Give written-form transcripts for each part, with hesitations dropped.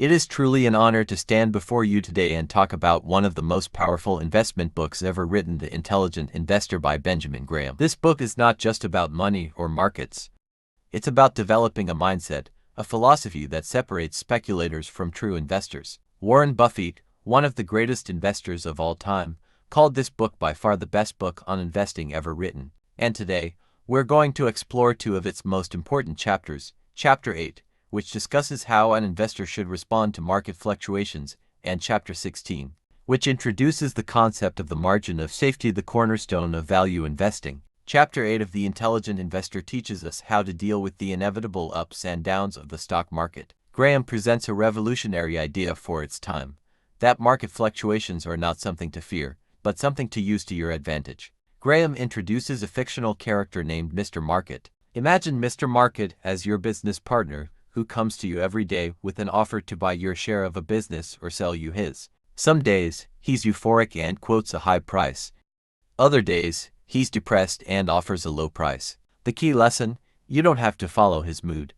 It is truly an honor to stand before you today and talk about one of the most powerful investment books ever written, The Intelligent Investor by Benjamin Graham. This book is not just about money or markets. It's about developing a mindset, a philosophy that separates speculators from true investors. Warren Buffett, one of the greatest investors of all time, called this book by far the best book on investing ever written. And today, we're going to explore two of its most important chapters, Chapter 8, which discusses how an investor should respond to market fluctuations, and Chapter 16, which introduces the concept of the margin of safety, the cornerstone of value investing. Chapter 8 of The Intelligent Investor teaches us how to deal with the inevitable ups and downs of the stock market. Graham presents a revolutionary idea for its time, that market fluctuations are not something to fear, but something to use to your advantage. Graham introduces a fictional character named Mr. Market. Imagine Mr. Market as your business partner, who comes to you every day with an offer to buy your share of a business or sell you his. Some days, he's euphoric and quotes a high price. Other days, he's depressed and offers a low price. The key lesson: you don't have to follow his mood.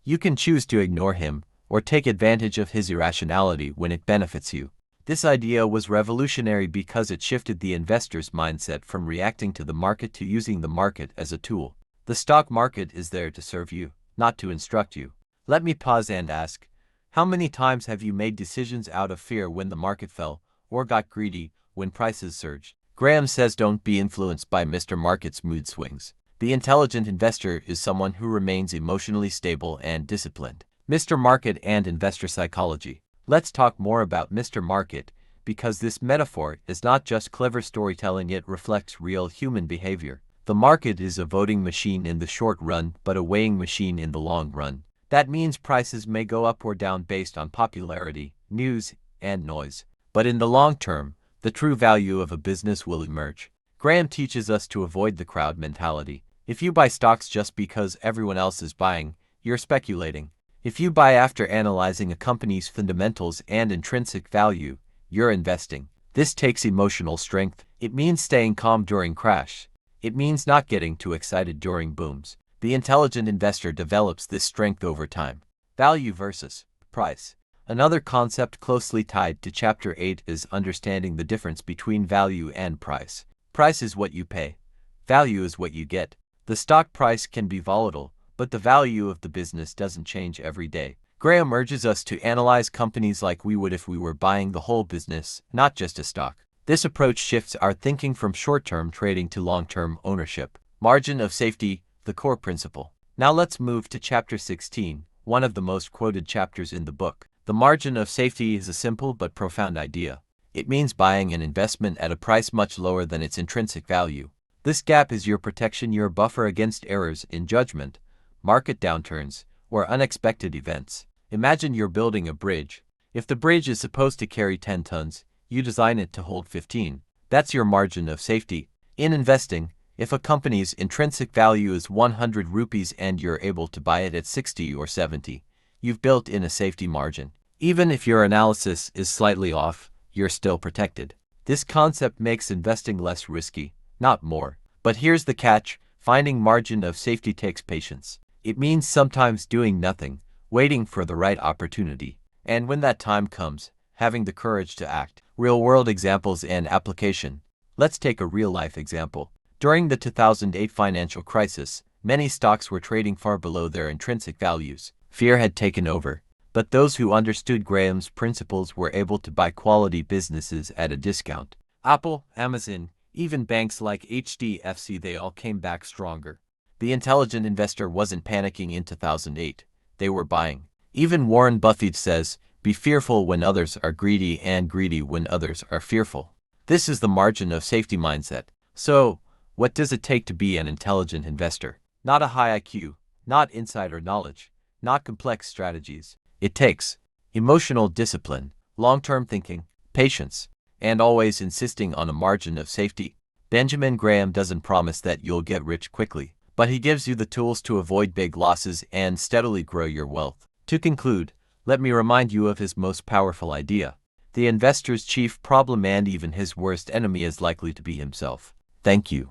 You can choose to ignore him, or take advantage of his irrationality when it benefits you. This idea was revolutionary because it shifted the investor's mindset from reacting to the market to using the market as a tool. The stock market is there to serve you, not to instruct you. Let me pause and ask, how many times have you made decisions out of fear when the market fell, or got greedy when prices surged? Graham says don't be influenced by Mr. Market's mood swings. The intelligent investor is someone who remains emotionally stable and disciplined. Mr. Market and investor psychology. Let's talk more about Mr. Market, because this metaphor is not just clever storytelling, it reflects real human behavior. The market is a voting machine in the short run, but a weighing machine in the long run. That means prices may go up or down based on popularity, news, and noise. But in the long term, the true value of a business will emerge. Graham teaches us to avoid the crowd mentality. If you buy stocks just because everyone else is buying, you're speculating. If you buy after analyzing a company's fundamentals and intrinsic value, you're investing. This takes emotional strength. It means staying calm during crash. It means not getting too excited during booms. The intelligent investor develops this strength over time. Value versus price. Another concept closely tied to Chapter 8 is understanding the difference between value and price. Price is what you pay. Value is what you get. The stock price can be volatile, but the value of the business doesn't change every day. Graham urges us to analyze companies like we would if we were buying the whole business, not just a stock. This approach shifts our thinking from short-term trading to long-term ownership. Margin of safety, the core principle. Now let's move to Chapter 16, one of the most quoted chapters in the book. The margin of safety is a simple but profound idea. It means buying an investment at a price much lower than its intrinsic value. This gap is your protection, your buffer against errors in judgment, market downturns, or unexpected events. Imagine you're building a bridge. If the bridge is supposed to carry 10 tons, you design it to hold 15. That's your margin of safety. In investing, if a company's intrinsic value is 100 rupees and you're able to buy it at 60 or 70, you've built in a safety margin. Even if your analysis is slightly off, you're still protected. This concept makes investing less risky, not more. But here's the catch: finding margin of safety takes patience. It means sometimes doing nothing, waiting for the right opportunity, and when that time comes, having the courage to act. Real-world examples and application. Let's take a real-life example. During the 2008 financial crisis, many stocks were trading far below their intrinsic values. Fear had taken over, but those who understood Graham's principles were able to buy quality businesses at a discount. Apple, Amazon, even banks like HDFC, they all came back stronger. The intelligent investor wasn't panicking in 2008. They were buying. Even Warren Buffett says, be fearful when others are greedy and greedy when others are fearful. This is the margin of safety mindset. So, what does it take to be an intelligent investor? Not a high IQ, not insider knowledge, not complex strategies. It takes emotional discipline, long-term thinking, patience, and always insisting on a margin of safety. Benjamin Graham doesn't promise that you'll get rich quickly, but he gives you the tools to avoid big losses and steadily grow your wealth. To conclude, let me remind you of his most powerful idea. The investor's chief problem and even his worst enemy is likely to be himself. Thank you.